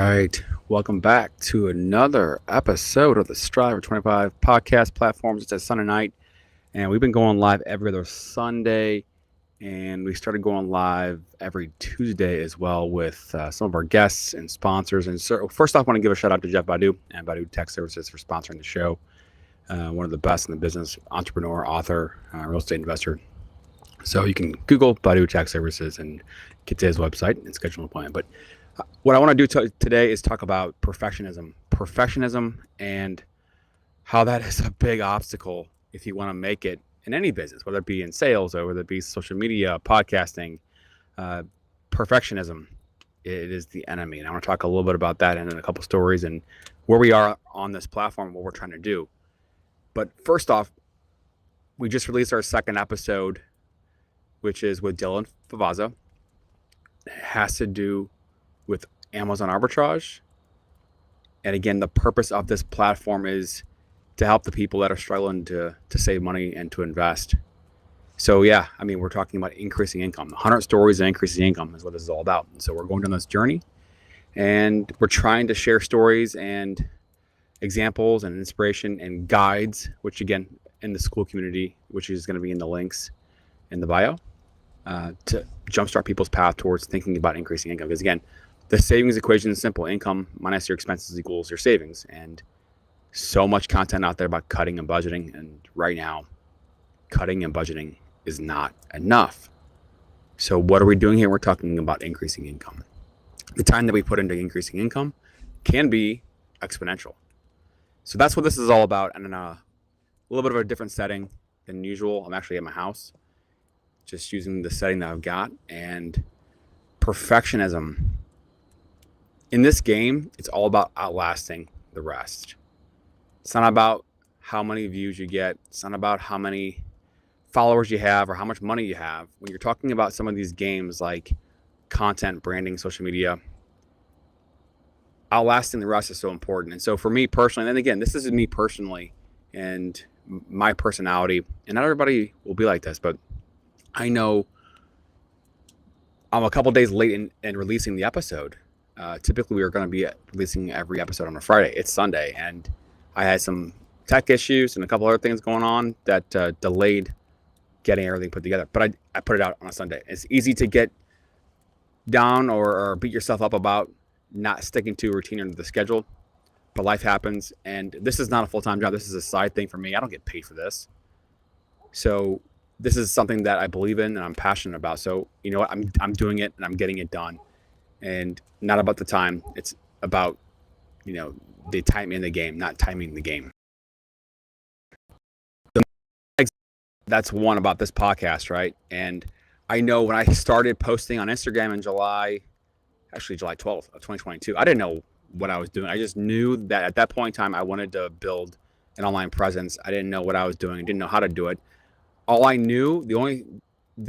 right. Welcome back to another episode of the Strive for 25 podcast platforms. It's a Sunday night, and we've been going live every other Sunday, and we started going live every Tuesday as well with some of our guests and sponsors. And so, first off, I want to give a shout out to Jeff Badu and Badu Tech Services for sponsoring the show. One of the best in the business, entrepreneur, author, real estate investor. So you can Google Badu Tech Services and get to his website and schedule an appointment. But what I want to do today is talk about perfectionism and how that is a big obstacle if you want to make it in any business, whether it be in sales or whether it be social media, podcasting. Perfectionism, it is the enemy. And I want to talk a little bit about that and then a couple stories and where we are on this platform, what we're trying to do. But first off, we just released our second episode, which is with Dylan Favaza. It has to do with Amazon arbitrage. And again, the purpose of this platform is to help the people that are struggling to save money and to invest. So yeah, I mean, we're talking about increasing income. 100 stories of increasing income is what this is all about. And so we're going down this journey and we're trying to share stories and examples and inspiration and guides, which again, in the school community, which is going to be in the links in the bio, to jumpstart people's path towards thinking about increasing income. Because again, the savings equation is simple. Income minus your expenses equals your savings. And so much content out there about cutting and budgeting. And right now, cutting and budgeting is not enough. So what are we doing here? We're talking about increasing income. The time that we put into increasing income can be exponential. So that's what this is all about. And in a little bit of a different setting than usual. I'm actually at my house, just using the setting that I've got. And perfectionism. In this game, it's all about outlasting the rest. It's not about how many views you get. It's not about how many followers you have or how much money you have. When you're talking about some of these games like content, branding, social media, outlasting the rest is so important. And so for me personally, and again, this is me personally and my personality, and not everybody will be like this, but I know I'm a couple days late in releasing the episode. Typically, we are going to be releasing every episode on a Friday. It's Sunday, and I had some tech issues and a couple other things going on that delayed getting everything put together. But I put it out on a Sunday. It's easy to get down or beat yourself up about not sticking to a routine or the schedule, but life happens, and this is not a full-time job. This is a side thing for me. I don't get paid for this. So this is something that I believe in and I'm passionate about. So you know what? I'm doing it and I'm getting it done. And not about the time. It's about, the time in the game, not timing the game. That's one about this podcast, right? And I know when I started posting on Instagram in July 12th of 2022, I didn't know what I was doing. I just knew that at that point in time, I wanted to build an online presence. I didn't know what I was doing. I didn't know how to do it. All I knew, the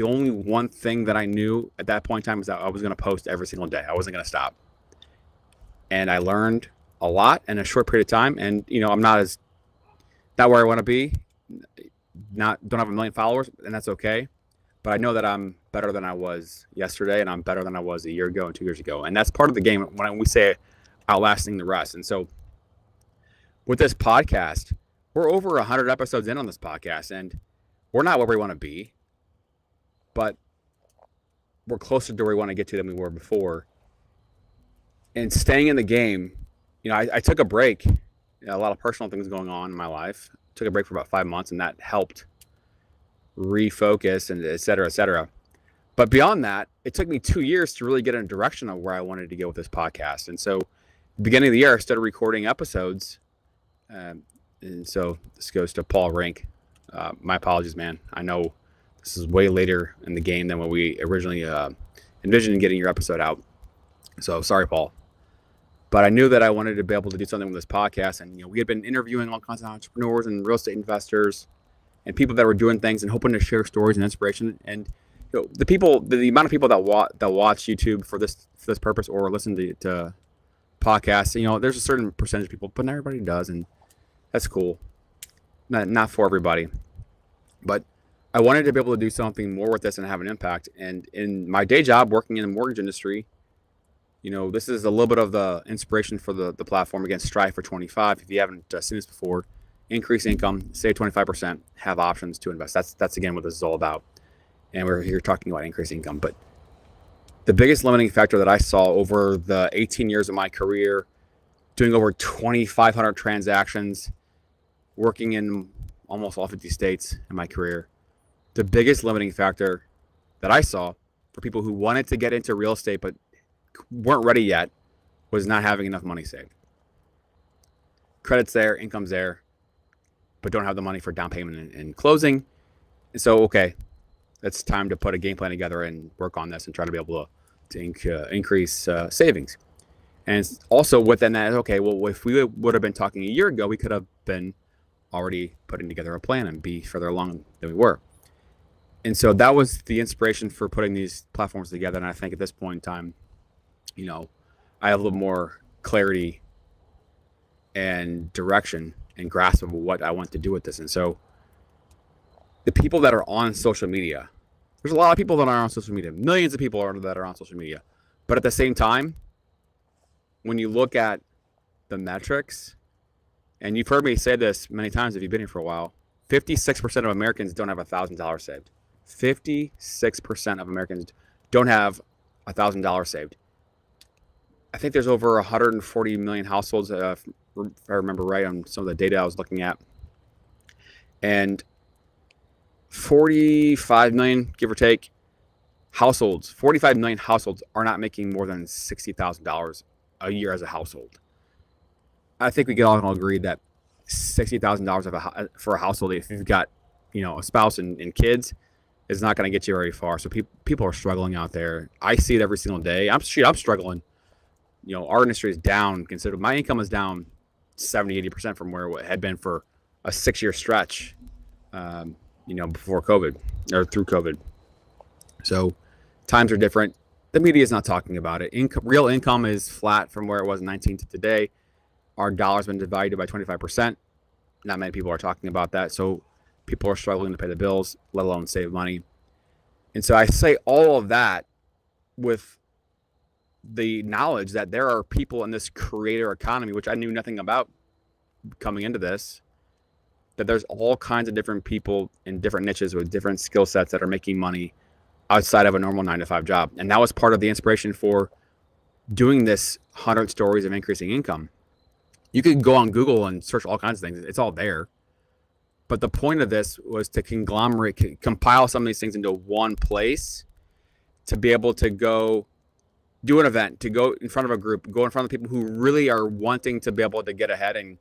only one thing that I knew at that point in time was that I was going to post every single day. I wasn't going to stop. And I learned a lot in a short period of time. And, I'm not where I want to be. Don't have a million followers, and that's okay. But I know that I'm better than I was yesterday, and I'm better than I was a year ago and 2 years ago. And that's part of the game when we say outlasting the rest. And so with this podcast, we're over 100 episodes in on this podcast, and we're not where we want to be, but we're closer to where we want to get to than we were before. And staying in the game, I took a break. A lot of personal things going on in my life. Took a break for about 5 months, and that helped refocus and et cetera, et cetera. But beyond that, it took me 2 years to really get in a direction of where I wanted to go with this podcast. And so beginning of the year, I started recording episodes. And so this goes to Paul Rink. My apologies, man. I know this is way later in the game than what we originally envisioned in getting your episode out. So sorry, Paul. But I knew that I wanted to be able to do something with this podcast. And, we had been interviewing all kinds of entrepreneurs and real estate investors and people that were doing things and hoping to share stories and inspiration. And the amount of people that watch YouTube for this purpose or listen to podcasts, there's a certain percentage of people, but not everybody does. And that's cool. Not for everybody. But I wanted to be able to do something more with this and have an impact. And in my day job, working in the mortgage industry, This is a little bit of the inspiration for the platform. Again, Strive for 25. If you haven't seen this before, increase income, save 25%, have options to invest. That's again what this is all about. And we're here talking about increased income. But the biggest limiting factor that I saw over the 18 years of my career, doing over 2,500 transactions, working in almost all 50 states in my career, the biggest limiting factor that I saw for people who wanted to get into real estate but weren't ready yet was not having enough money saved. Credit's there, income's there, but don't have the money for down payment and closing. And so, okay, it's time to put a game plan together and work on this and try to be able to increase savings. And also within that, okay, well, if we would have been talking a year ago, we could have been already putting together a plan and be further along than we were. And so that was the inspiration for putting these platforms together. And I think at this point in time, I have a little more clarity and direction and grasp of what I want to do with this. And so the people that are on social media, there's a lot of people that are on social media, millions of people that are on social media. But at the same time, when you look at the metrics, and you've heard me say this many times if you've been here for a while, 56% of Americans don't have $1,000 saved. 56% of Americans don't have $1,000 saved. I think there's over 140 million households, if I remember right on some of the data I was looking at. And 45 million, give or take, households, 45 million households are not making more than $60,000 a year as a household. I think we can all agree that $60,000 for a household, if you've got, a spouse and kids, is not going to get you very far. So people are struggling out there. I see it every single day. I'm struggling. Our industry is down. Consider my income is down 70-80% from where it had been for a 6-year stretch, before COVID or through COVID. So times are different. The media is not talking about it. Real income is flat from where it was in 19 to today. Our dollar's been devalued by 25%. Not many people are talking about that. So people are struggling to pay the bills, let alone save money. And so I say all of that with the knowledge that there are people in this creator economy, which I knew nothing about coming into this, that there's all kinds of different people in different niches with different skill sets that are making money outside of a normal 9-to-5 job. And that was part of the inspiration for doing this 100 stories of increasing income. You could go on Google and search all kinds of things. It's all there. But the point of this was to compile some of these things into one place, to be able to go do an event, to go in front of a group, go in front of people who really are wanting to be able to get ahead and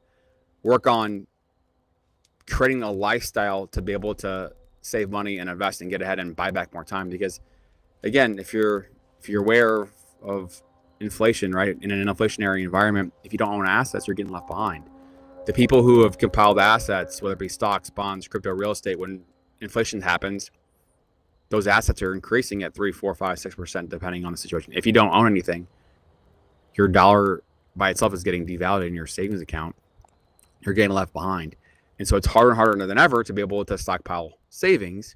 work on creating a lifestyle to be able to save money and invest and get ahead and buy back more time. Because again, if you're aware of inflation, right, in an inflationary environment, if you don't own assets, you're getting left behind. The people who have compiled assets, whether it be stocks, bonds, crypto, real estate, when inflation happens, those assets are increasing at 3, 4, 5, 6%, depending on the situation. If you don't own anything, your dollar by itself is getting devalued in your savings account. You're getting left behind. And so it's harder and harder than ever to be able to stockpile savings.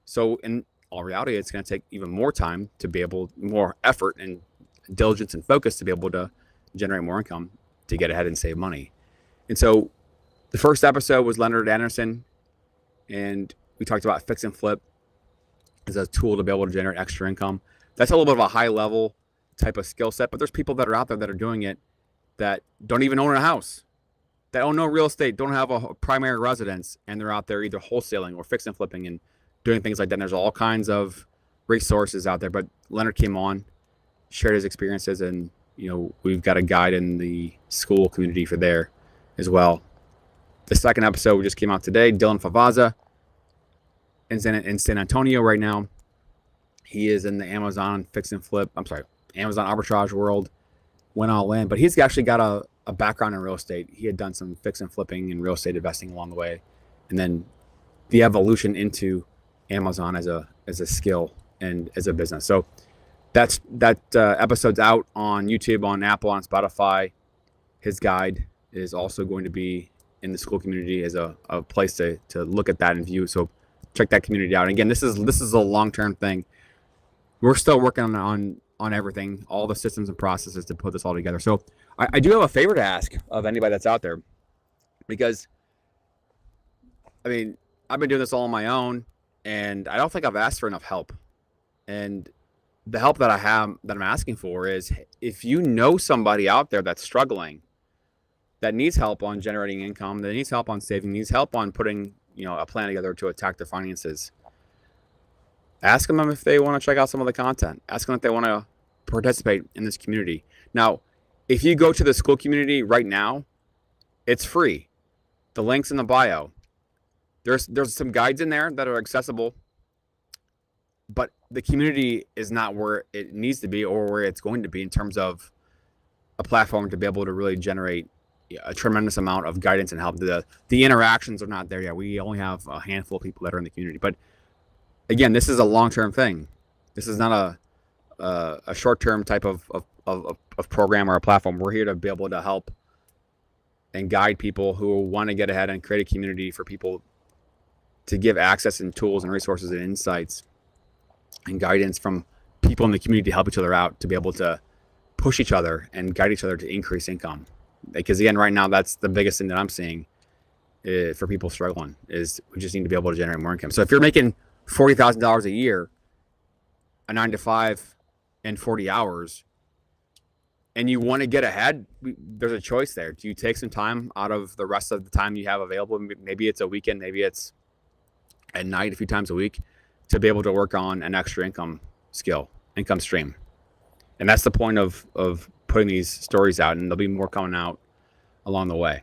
So in all reality, it's going to take even more time to be able, more effort and diligence and focus to be able to generate more income to get ahead and save money. And so the first episode was Leonard Anderson, and we talked about fix and flip as a tool to be able to generate extra income. That's a little bit of a high level type of skill set, but there's people that are out there that are doing it that don't even own a house, that own no real estate, don't have a primary residence, and they're out there either wholesaling or fix and flipping and doing things like that. And there's all kinds of resources out there, but Leonard came on, shared his experiences, and we've got a guide in the school community for there as well. The second episode just came out today. Dylan Favaza in San Antonio right now. He is in the Amazon Amazon arbitrage world, went all in, but he's actually got a background in real estate. He had done some fix and flipping and real estate investing along the way, and then the evolution into Amazon as a skill and as a business. So that episode's out on YouTube, on Apple, on Spotify. His guide is also going to be in the school community as a place to look at that and view. So check that community out. And again, this is a long-term thing. We're still working on on everything, all the systems and processes to put this all together. So I do have a favor to ask of anybody that's out there, because I mean, I've been doing this all on my own, and I don't think I've asked for enough help. And the help that I'm asking for is, if you know somebody out there that's struggling, that needs help on generating income, that needs help on saving, needs help on putting, a plan together to attack their finances, ask them if they want to check out some of the content. Ask them if they want to participate in this community. Now, if you go to the school community right now, it's free. The link's in the bio. There's some guides in there that are accessible, but the community is not where it needs to be or where it's going to be in terms of a platform to be able to really generate a tremendous amount of guidance and help. The interactions are not there yet. We only have a handful of people that are in the community. But again, this is a long-term thing. This is not a short-term type of program or a platform. We're here to be able to help and guide people who want to get ahead and create a community for people to give access and tools and resources and insights and guidance from people in the community to help each other out, to be able to push each other and guide each other to increase income. Because again, right now, that's the biggest thing that I'm seeing for people struggling, is we just need to be able to generate more income. So if you're making $40,000 a year, a 9 to 5 and 40 hours, and you want to get ahead, there's a choice there. Do you take some time out of the rest of the time you have available? Maybe it's a weekend, maybe it's at night a few times a week, to be able to work on an extra income stream. And that's the point of putting these stories out, and there'll be more coming out along the way.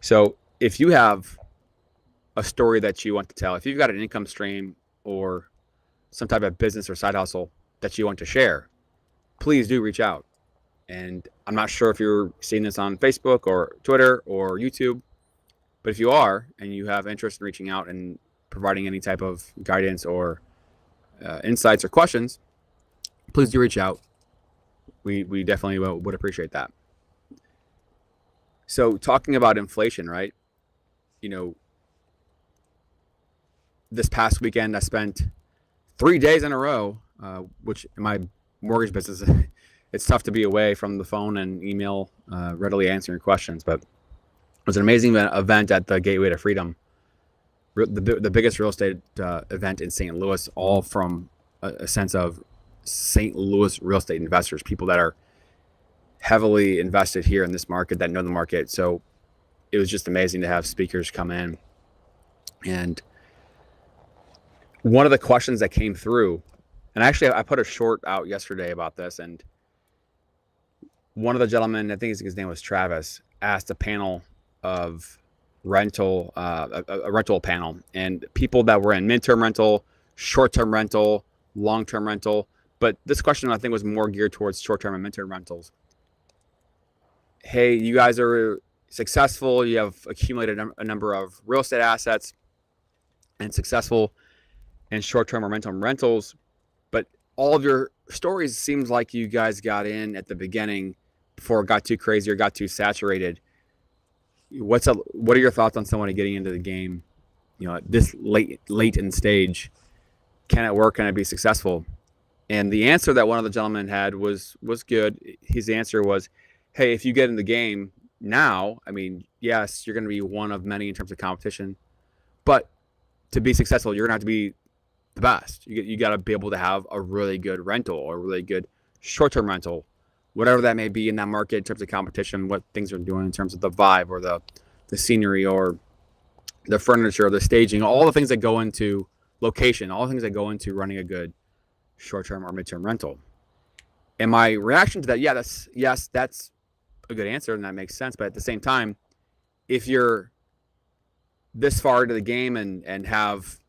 So if you have a story that you want to tell, if you've got an income stream or some type of business or side hustle that you want to share, please do reach out. And I'm not sure if you're seeing this on Facebook or Twitter or YouTube, but if you are and you have interest in reaching out and providing any type of guidance or insights or questions, please do reach out. We definitely would appreciate that. So talking about inflation, right? This past weekend I spent 3 days in a row, which in my mortgage business, it's tough to be away from the phone and email, readily answering questions. But it was an amazing event at the Gateway to Freedom, the biggest real estate event in St. Louis, all from a sense of St. Louis real estate investors, people that are heavily invested here in this market, that know the market. So it was just amazing to have speakers come in. And one of the questions that came through, and actually I put a short out yesterday about this, and one of the gentlemen, I think his name was Travis, asked a panel of a rental panel, and people that were in midterm rental, short-term rental, long-term rental. But this question, I think, was more geared towards short-term and midterm rentals. Hey, you guys are successful. You have accumulated a number of real estate assets and successful in short-term or midterm rentals. But all of your stories seems like you guys got in at the beginning before it got too crazy or got too saturated. What are your thoughts on someone getting into the game, at this late in stage? Can it work? Can it be successful? And the answer that one of the gentlemen had was good. His answer was, hey, if you get in the game now, I mean, yes, you're going to be one of many in terms of competition, but to be successful, you're going to have to be the best. You got to be able to have a really good rental or a really good short-term rental, whatever that may be in that market in terms of competition, what things are doing in terms of the vibe or the scenery or the furniture or the staging, all the things that go into location, all the things that go into running a good short-term or midterm rental. And my reaction to that, that's a good answer and that makes sense. But at the same time, if you're this far into the game and have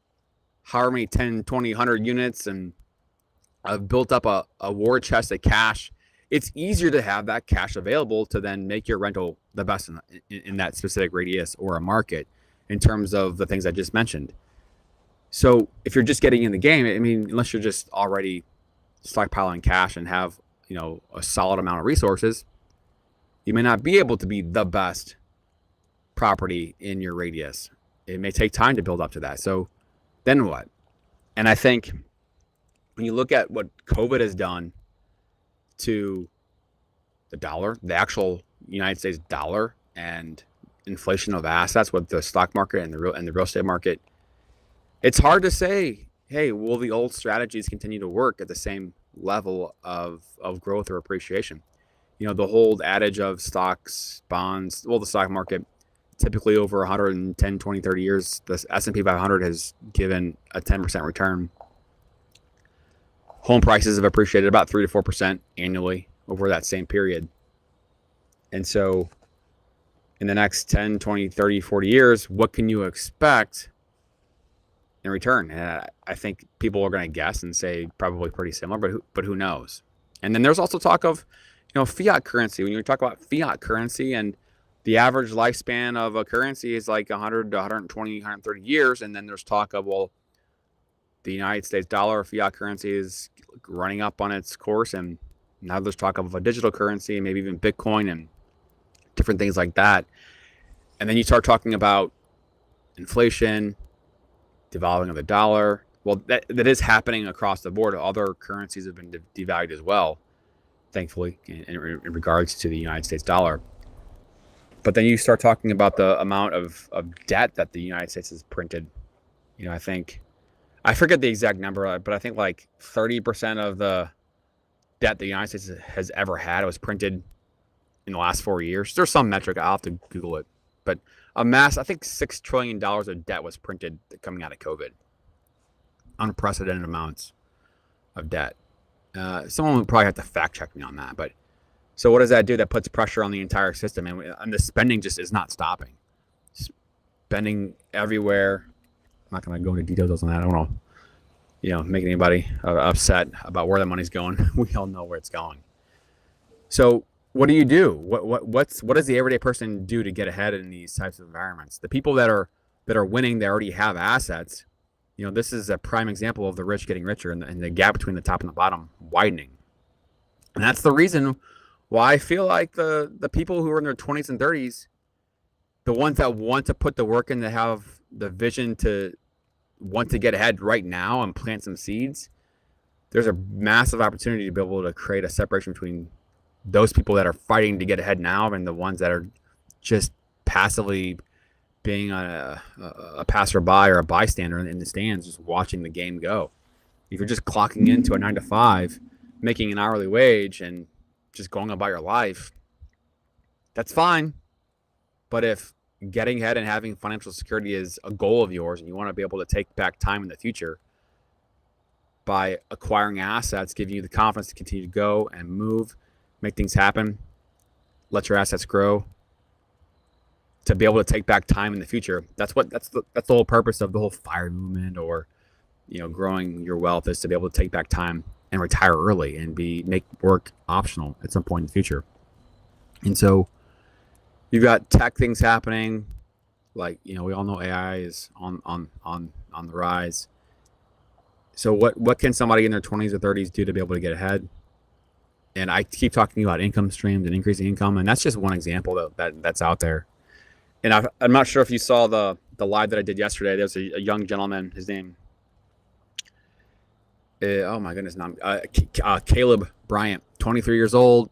however many 10, 20, 100 units and have built up a war chest of cash, it's easier to have that cash available to then make your rental the best in that specific radius or a market in terms of the things I just mentioned. So if you're just getting in the game, I mean, unless you're just already stockpiling cash and have, a solid amount of resources, you may not be able to be the best property in your radius. It may take time to build up to that. So then what? And I think when you look at what COVID has done to the dollar, the actual United States dollar, and inflation of assets with the stock market and the real estate market, it's hard to say, hey, will the old strategies continue to work at the same level of growth or appreciation? The whole adage of stocks, bonds, well, the stock market, typically over 110, 20, 30 years, the S&P 500 has given a 10% return. Home prices have appreciated about 3 to 4% annually over that same period. And so in the next 10, 20, 30, 40 years, what can you expect in return? I think people are going to guess and say probably pretty similar, but who knows? And then there's also talk of, fiat currency. When you talk about fiat currency, and the average lifespan of a currency is like 100 to 120, 130 years. And then there's talk of, well, the United States dollar, fiat currency, is running up on its course. And now there's talk of a digital currency, maybe even Bitcoin and different things like that. And then you start talking about inflation, devaluing of the dollar. Well, that is happening across the board. Other currencies have been devalued as well, thankfully, in regards to the United States dollar. But then you start talking about the amount of debt that the United States has printed. I forget the exact number, but I think like 30% of the debt the United States has ever had was printed in the last 4 years. There's some metric, I'll have to Google it, but I think $6 trillion of debt was printed coming out of COVID. Unprecedented amounts of debt. Someone would probably have to fact check me on that, but so what does that do? That puts pressure on the entire system, and the spending just is not stopping. Spending everywhere. I'm not going to go into details on that. I don't want to, make anybody upset about where the money's going. We all know where it's going. So what do you do? What does the everyday person do to get ahead in these types of environments? The people that are winning, they already have assets. This is a prime example of the rich getting richer and the gap between the top and the bottom widening. And that's the reason why I feel like the people who are in their 20s and 30s, the ones that want to put the work in, to have the vision to want to get ahead right now and plant some seeds, there's a massive opportunity to be able to create a separation between those people that are fighting to get ahead now and the ones that are just passively being a passerby or a bystander in the stands, just watching the game go. If you're just clocking into a 9 to 5, making an hourly wage and just going about your life, that's fine. But if getting ahead and having financial security is a goal of yours, and you want to be able to take back time in the future by acquiring assets, giving you the confidence to continue to go and move, make things happen, let your assets grow, to be able to take back time in the future. That's the whole purpose of the whole FIRE movement, or growing your wealth, is to be able to take back time and retire early and make work optional at some point in the future. And so you've got tech things happening, like we all know AI is on the rise. So what can somebody in their 20s or 30s do to be able to get ahead? And I keep talking about income streams and increasing income, and that's just one example that's out there. And I'm not sure if you saw the live that I did yesterday. There's a young gentleman, his name, Caleb Bryant, 23 years old,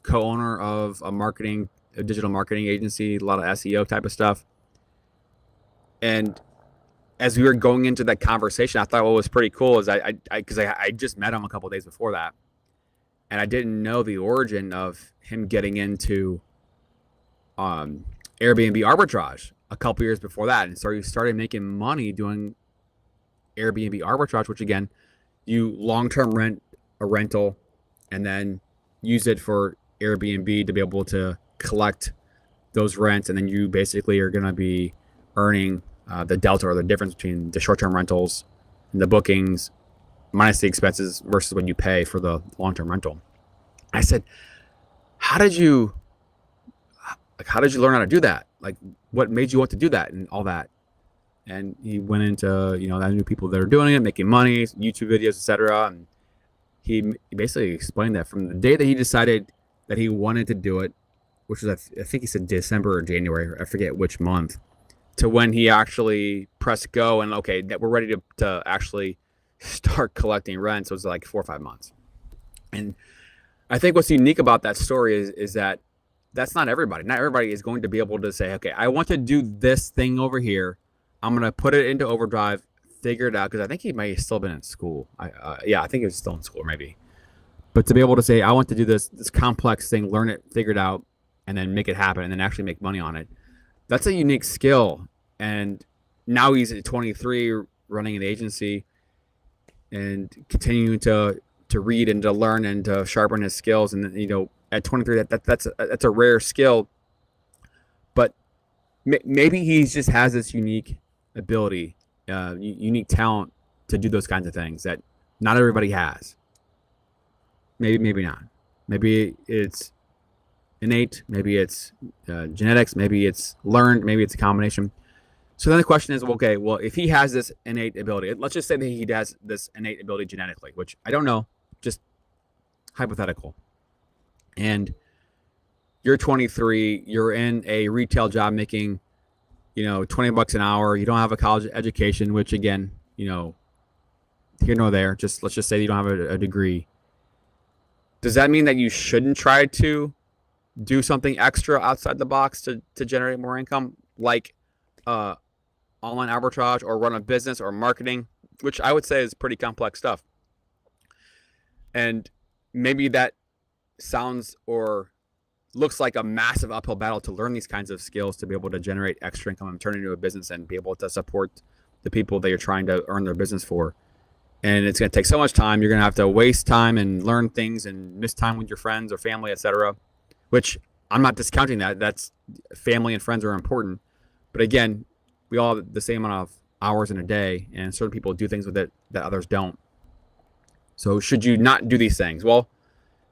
co-owner of a digital marketing agency, a lot of SEO type of stuff. And as we were going into that conversation, I thought what was pretty cool is because I just met him a couple of days before that, and I didn't know the origin of him getting into Airbnb arbitrage a couple years before that. And so he started making money doing Airbnb arbitrage, which again, you long-term rent a rental and then use it for Airbnb to be able to collect those rents. And then you basically are going to be earning the delta, or the difference between the short-term rentals and the bookings minus the expenses versus what you pay for the long-term rental. I said, how did you learn how to do that? Like, what made you want to do that and all that? And he went into, I knew people that are doing it, making money, YouTube videos, etc. And he basically explained that from the day that he decided that he wanted to do it, which was, I think he said December or January, I forget which month, to when he actually pressed go and, okay, that we're ready to actually start collecting rent. So it was like 4 or 5 months. And I think what's unique about that story is that that's not everybody. Not everybody is going to be able to say, okay, I want to do this thing over here. I'm going to put it into overdrive, figure it out. Because I think he may have still been in school. Yeah, I think he was still in school maybe. But to be able to say, I want to do this complex thing, learn it, figure it out, and then make it happen, and then actually make money on it. That's a unique skill. And now he's at 23, running an agency, and continuing to read and to learn and to sharpen his skills. And at 23, that's a rare skill. But maybe he just has this unique ability, unique talent to do those kinds of things that not everybody has. Maybe not. Maybe it's innate. Maybe it's genetics. Maybe it's learned. Maybe it's a combination. So then the question is, okay, well, if he has this innate ability, let's just say that he has this innate ability genetically, which I don't know, just hypothetical. And you're 23, you're in a retail job making, $20 an hour. You don't have a college education, which again, here nor there. Let's just say you don't have a degree. Does that mean that you shouldn't try to do something extra outside the box to generate more income, like online arbitrage or run a business or marketing, which I would say is pretty complex stuff? And maybe that sounds or looks like a massive uphill battle to learn these kinds of skills to be able to generate extra income and turn it into a business and be able to support the people that you're trying to earn their business for. And it's going to take so much time. You're going to have to waste time and learn things and miss time with your friends or family, etc. Which I'm not discounting that. That's family and friends are important. But again, we all have the same amount of hours in a day, and certain people do things with it that others don't. So should you not do these things? Well,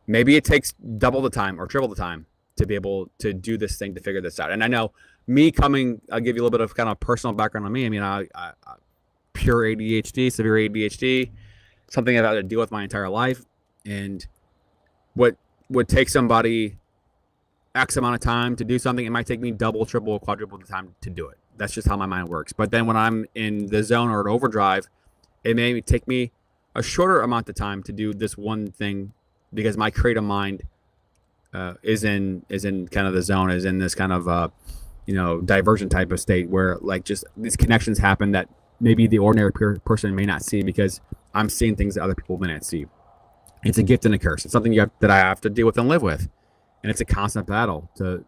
maybe it takes double the time or triple the time to be able to do this thing, to figure this out. And I know I'll give you a little bit of kind of personal background on me. I mean, I pure ADHD, severe ADHD, something I've had to deal with my entire life. And what would take somebody X amount of time to do something, it might take me double, triple, quadruple the time to do it. That's just how my mind works. But then when I'm in the zone or an overdrive, it may take me a shorter amount of time to do this one thing, because my creative mind is in kind of the zone, is in this kind of divergent type of state where like just these connections happen that maybe the ordinary person may not see, because I'm seeing things that other people may not see. It's a gift and a curse. It's something that I have to deal with and live with, and it's a constant battle to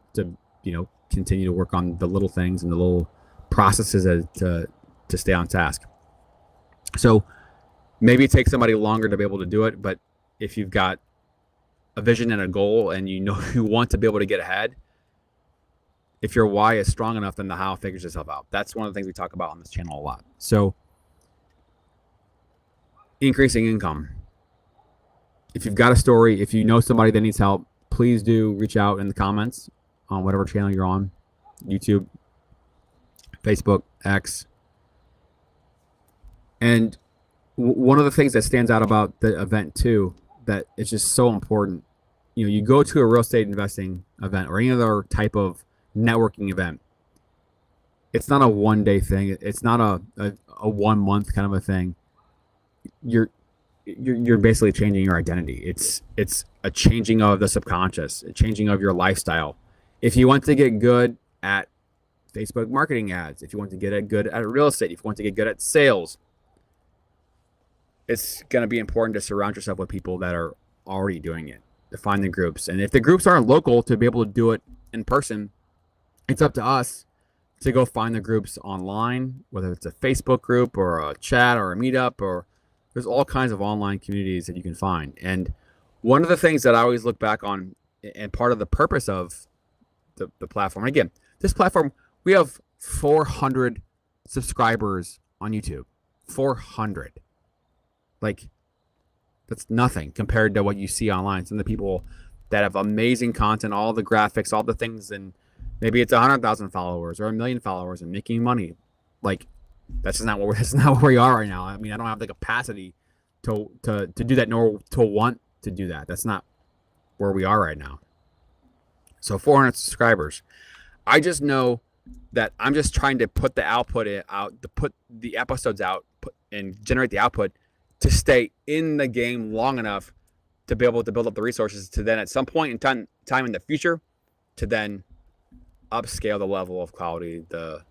continue to work on the little things and the little processes to stay on task. So maybe it takes somebody longer to be able to do it, but if you've got a vision and a goal and you want to be able to get ahead, if your why is strong enough, then the how figures itself out. That's one of the things we talk about on this channel a lot. So increasing income. If you've got a story, if you know somebody that needs help, please do reach out in the comments on whatever channel you're on, YouTube, Facebook, X. And one of the things that stands out about the event too, that is just so important, you go to a real estate investing event or any other type of networking event. It's not a one-day thing. It's not a 1 month kind of a thing. You're basically changing your identity. It's a changing of the subconscious, a changing of your lifestyle. If you want to get good at Facebook marketing ads, if you want to get good at real estate, if you want to get good at sales, it's going to be important to surround yourself with people that are already doing it, to find the groups. And if the groups aren't local to be able to do it in person, it's up to us to go find the groups online, whether it's a Facebook group or a chat or a meetup, or there's all kinds of online communities that you can find. And one of the things that I always look back on, and part of the purpose of the platform, and again, this platform, we have 400 subscribers on YouTube. 400. Like, that's nothing compared to what you see online. Some of the people that have amazing content, all the graphics, all the things, and maybe it's 100,000 followers or 1 million followers and making money. Like, that's not where we are right now. I mean, I don't have the capacity to do that, nor to want to do that. That's not where we are right now. So 400 subscribers. I just know that I'm just trying to put the output out, to put the episodes out, and generate the output to stay in the game long enough to be able to build up the resources to then at some point in time in the future to then upscale the level of quality, the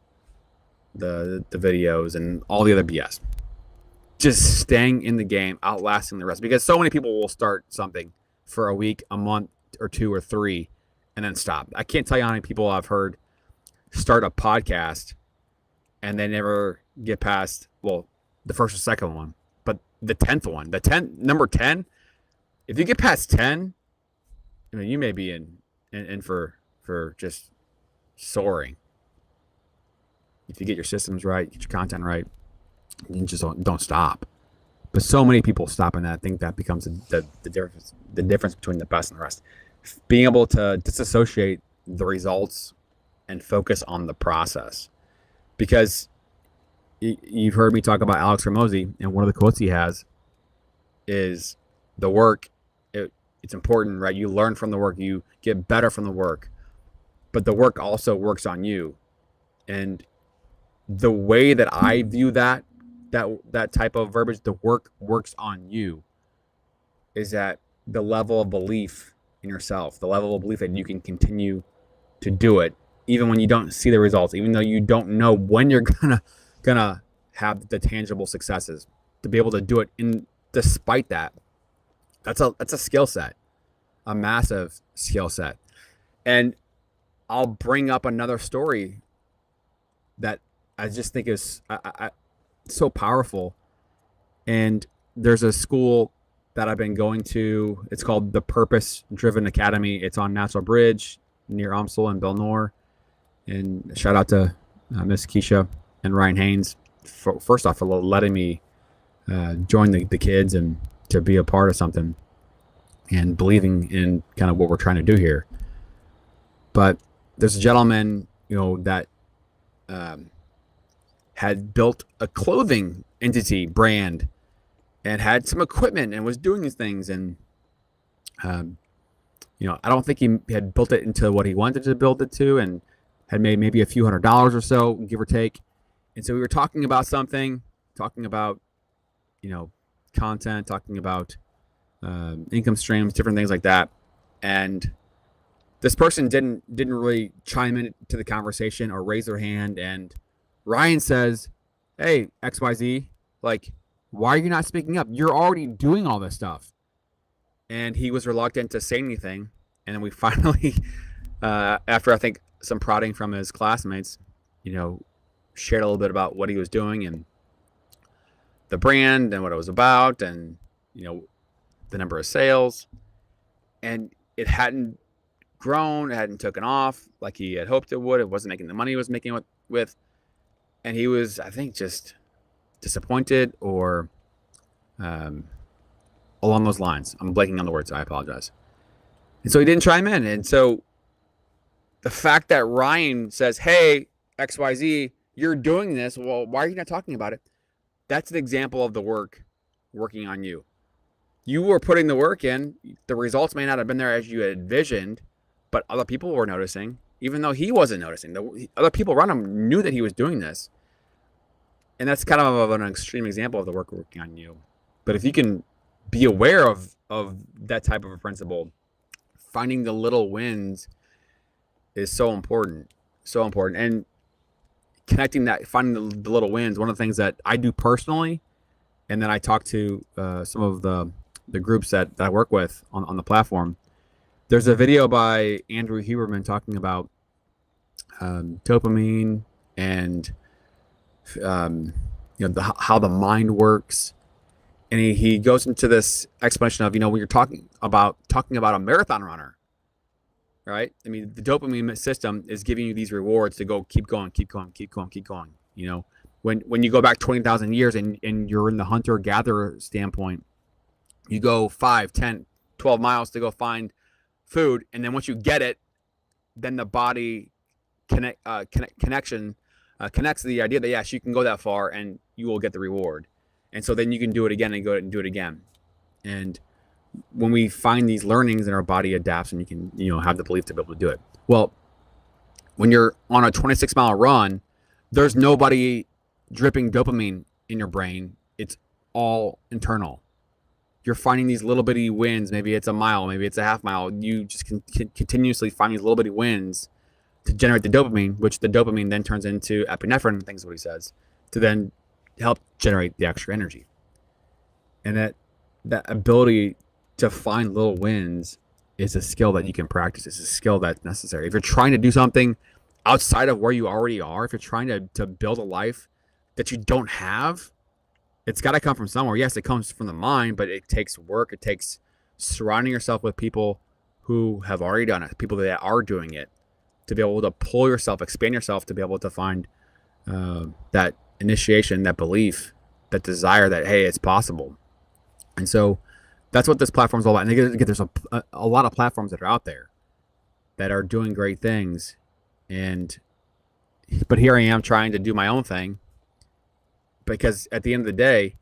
videos and all the other BS. Just staying in the game, outlasting the rest, because so many people will start something for a week, a month or 2 or 3 and then stop. I can't tell you how many people I've heard start a podcast and they never get past, well, the first or second one, but the 10th one, number 10, if you get past 10, I mean, you may be in for just soaring. If you get your systems right, get your content right, you just don't stop. But so many people stop in that. I think that becomes the difference between the best and the rest. Being able to disassociate the results and focus on the process. Because you've heard me talk about 𝐂𝐎𝐍𝐄𝐂𝐓, and one of the quotes he has is the work, it's important, right? You learn from the work, you get better from the work, but the work also works on you. And the way that I view that type of verbiage, the work works on you, is at the level of belief in yourself, the level of belief that you can continue to do it, even when you don't see the results, even though you don't know when you're gonna have the tangible successes, to be able to do it despite that. That's a skill set, a massive skill set. And I'll bring up another story that I just think is so powerful. And there's a school that I've been going to. It's called the Purpose Driven Academy. It's on Natural Bridge near Umsel and Belnor. And shout out to Miss Keisha and Ryan Haynes, first off, for letting me join the kids and to be a part of something and believing in kind of what we're trying to do here. But there's a gentleman, that had built a clothing entity brand and had some equipment and was doing these things. And, I don't think he had built it into what he wanted to build it to, and had made maybe a few $100s or so, give or take. And so we were talking about something, talking about, content, talking about income streams, different things like that. And this person didn't really chime into the conversation or raise their hand. And Ryan says, "Hey, XYZ, why are you not speaking up? You're already doing all this stuff." And he was reluctant to say anything. And then we finally, after I think some prodding from his classmates, shared a little bit about what he was doing and the brand and what it was about, and the number of sales. And it hadn't grown, it hadn't taken off like he had hoped it would. It wasn't making the money he was making with. And he was, I think, just disappointed or along those lines. I'm blanking on the words, so I apologize. And so he didn't chime in. And so the fact that Ryan says, "Hey, XYZ, you're doing this. Well, why are you not talking about it?" That's an example of the work working on you. You were putting the work in. The results may not have been there as you had envisioned, but other people were noticing, even though he wasn't noticing. The other people around him knew that he was doing this. And that's kind of an extreme example of the work working on you. But if you can be aware of that type of a principle, finding the little wins is so important. So important. And connecting that, finding the little wins, one of the things that I do personally, and then I talk to some of the groups that I work with on the platform. There's a video by Andrew Huberman talking about dopamine and how the mind works. And he goes into this explanation of, when you're talking about a marathon runner, right? I mean, the dopamine system is giving you these rewards to go keep going. When you go back 20,000 years and you're in the hunter-gatherer standpoint, you go 5, 10, 12 miles to go find food. And then once you get it, then the body connects the idea that, yes, you can go that far and you will get the reward. And so then you can do it again and go and do it again. And when we find these learnings, and our body adapts, and you can, have the belief to be able to do it. Well, when you're on a 26-mile run, there's nobody dripping dopamine in your brain. It's all internal. you're finding these little bitty wins. Maybe it's a mile, maybe it's a half mile. You just continuously find these little bitty wins to generate the dopamine, which the dopamine then turns into epinephrine, I think is what he says, to then help generate the extra energy. And that ability to find little wins is a skill that you can practice. It's a skill that's necessary. If you're trying to do something outside of where you already are, if you're trying to build a life that you don't have, it's got to come from somewhere. Yes, it comes from the mind, but it takes work. It takes surrounding yourself with people who have already done it, people that are doing it, to be able to pull yourself, expand yourself, to be able to find that initiation, that belief, that desire that, hey, it's possible. And so that's what this platform is all about. And again, there's a lot of platforms that are out there that are doing great things. But here I am trying to do my own thing, because at the end of the day,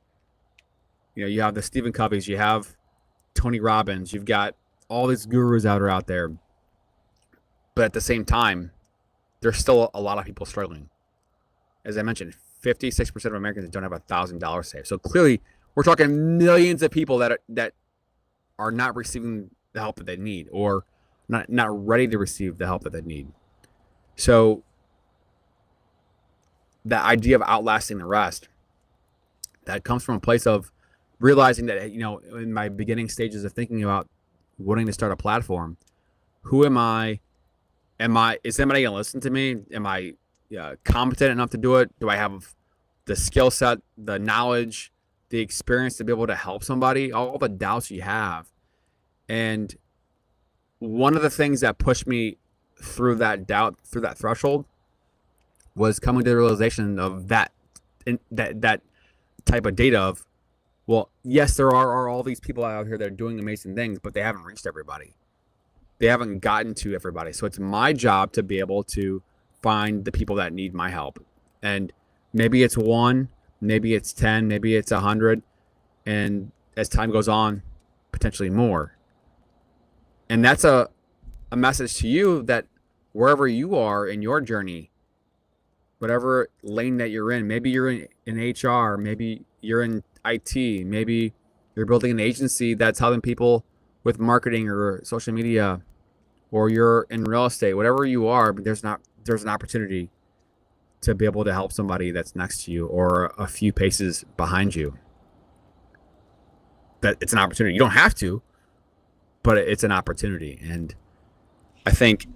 you have the Stephen Coveys, you have Tony Robbins, you've got all these gurus out there. But at the same time, there's still a lot of people struggling. As I mentioned, 56% of Americans don't have $1,000 saved. So clearly, we're talking millions of people that are not receiving the help that they need, or not ready to receive the help that they need. So that idea of outlasting the rest, that comes from a place of realizing that, in my beginning stages of thinking about wanting to start a platform, who am I? Is somebody going to listen to me? Am I competent enough to do it? Do I have the skill set, the knowledge, the experience to be able to help somebody? All the doubts you have. And one of the things that pushed me through that doubt, through that threshold, was coming to the realization of that type of data of, well, yes, there are all these people out here that are doing amazing things, but they haven't reached everybody. They haven't gotten to everybody. So it's my job to be able to find the people that need my help. And maybe it's 1, maybe it's 10, maybe it's 100. And as time goes on, potentially more. And that's a message to you that wherever you are in your journey, whatever lane that you're in, maybe you're in HR, maybe you're in IT, maybe you're building an agency that's helping people with marketing or social media, or you're in real estate, whatever you are, but there's an opportunity to be able to help somebody that's next to you or a few paces behind you. That it's an opportunity. You don't have to, but it's an opportunity. And I think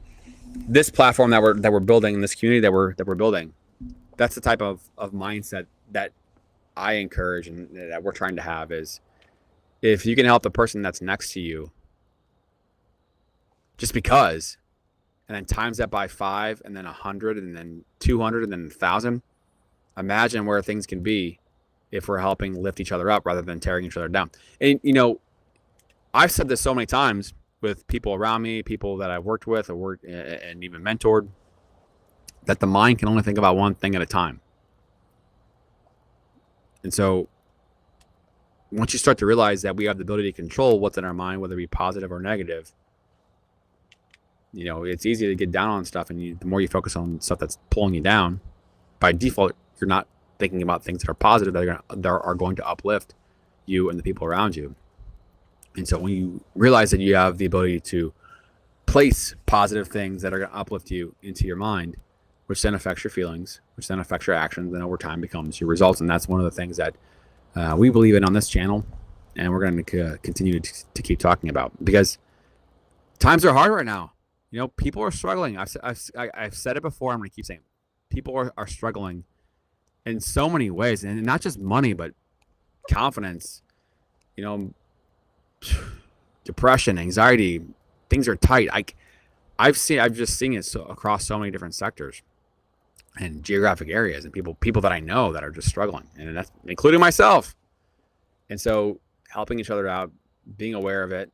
this platform that we're building, this community that we're building, that's the type of mindset that I encourage and that we're trying to have, is if you can help the person that's next to you, just because, and then times that by 5, and then 100, and then 200, and then 1,000, imagine where things can be if we're helping lift each other up rather than tearing each other down. And, I've said this so many times with people around me, people that I've worked with and even mentored, that the mind can only think about one thing at a time. And so once you start to realize that we have the ability to control what's in our mind, whether it be positive or negative, it's easy to get down on stuff. And the more you focus on stuff that's pulling you down, by default, you're not thinking about things that are positive, that are going to uplift you and the people around you. And so when you realize that you have the ability to place positive things that are going to uplift you into your mind, which then affects your feelings, which then affects your actions, and over time becomes your results. And that's one of the things that we believe in on this channel, and we're going to continue to keep talking about, because times are hard right now. People are struggling. I've said it before. I'm going to keep saying it. People are struggling in so many ways, and not just money, but confidence, depression, anxiety. Things are tight. I've just seen it across so many different sectors and geographic areas, and people that I know that are just struggling, and that's including myself. And so helping each other out, being aware of it,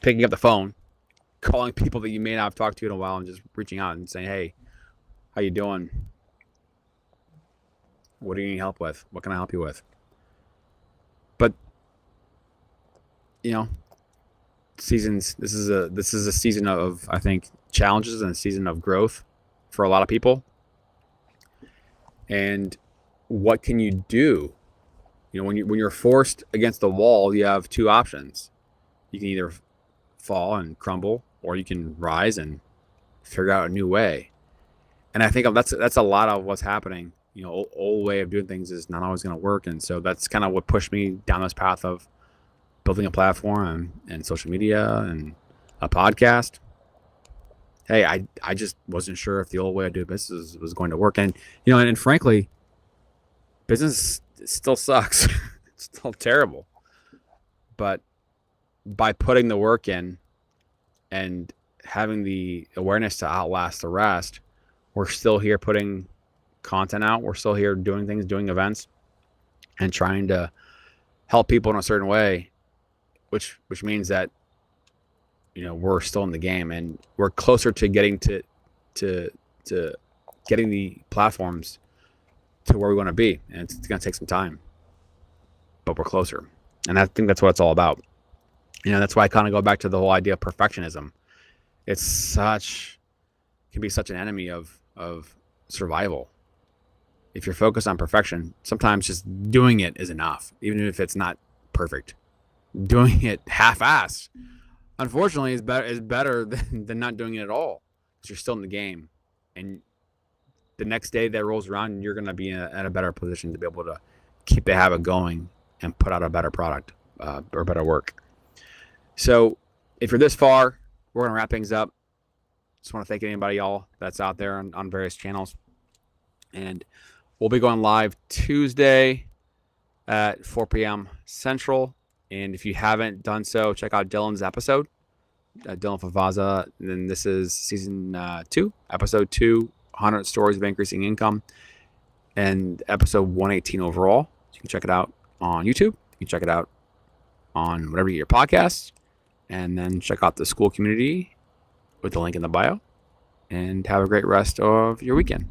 picking up the phone, calling people that you may not have talked to in a while, and just reaching out and saying, hey, how you doing? What do you need help with? What can I help you with? But seasons, this is a season of, I think, challenges, and a season of growth for a lot of people. And what can you do? When you're forced against the wall, you have two options. You can either fall and crumble, or you can rise and figure out a new way. And I think that's a lot of what's happening. Old way of doing things is not always going to work, and so that's kind of what pushed me down this path of building a platform and social media and a podcast. Hey, I just wasn't sure if the old way of doing business was going to work, and and frankly, business still sucks. It's still terrible. But by putting the work in and having the awareness to outlast the rest, we're still here putting content out. We're still here doing things, doing events, and trying to help people in a certain way, which means that we're still in the game, and we're closer to getting to getting the platforms to where we want to be, and it's going to take some time, but we're closer. And I think that's what it's all about. That's why I kind of go back to the whole idea of perfectionism. It can be such an enemy of survival. If you're focused on perfection, sometimes just doing it is enough, even if it's not perfect. Doing it half-assed, unfortunately, is better than not doing it at all, because you're still in the game, and the next day that rolls around, you're going to be in a better position to be able to keep the habit going and put out a better product or better work. So if you're this far, we're going to wrap things up. Just want to thank anybody, y'all, that's out there on various channels. And we'll be going live Tuesday at 4 p.m. Central. And if you haven't done so, check out Dylan's episode, Dylan Favaza. And then this is season 2, episode 2, 100 Stories of Increasing Income, and episode 118 overall. So you can check it out on YouTube. You can check it out on whatever you get your podcasts. And then check out the school community with the link in the bio. And have a great rest of your weekend.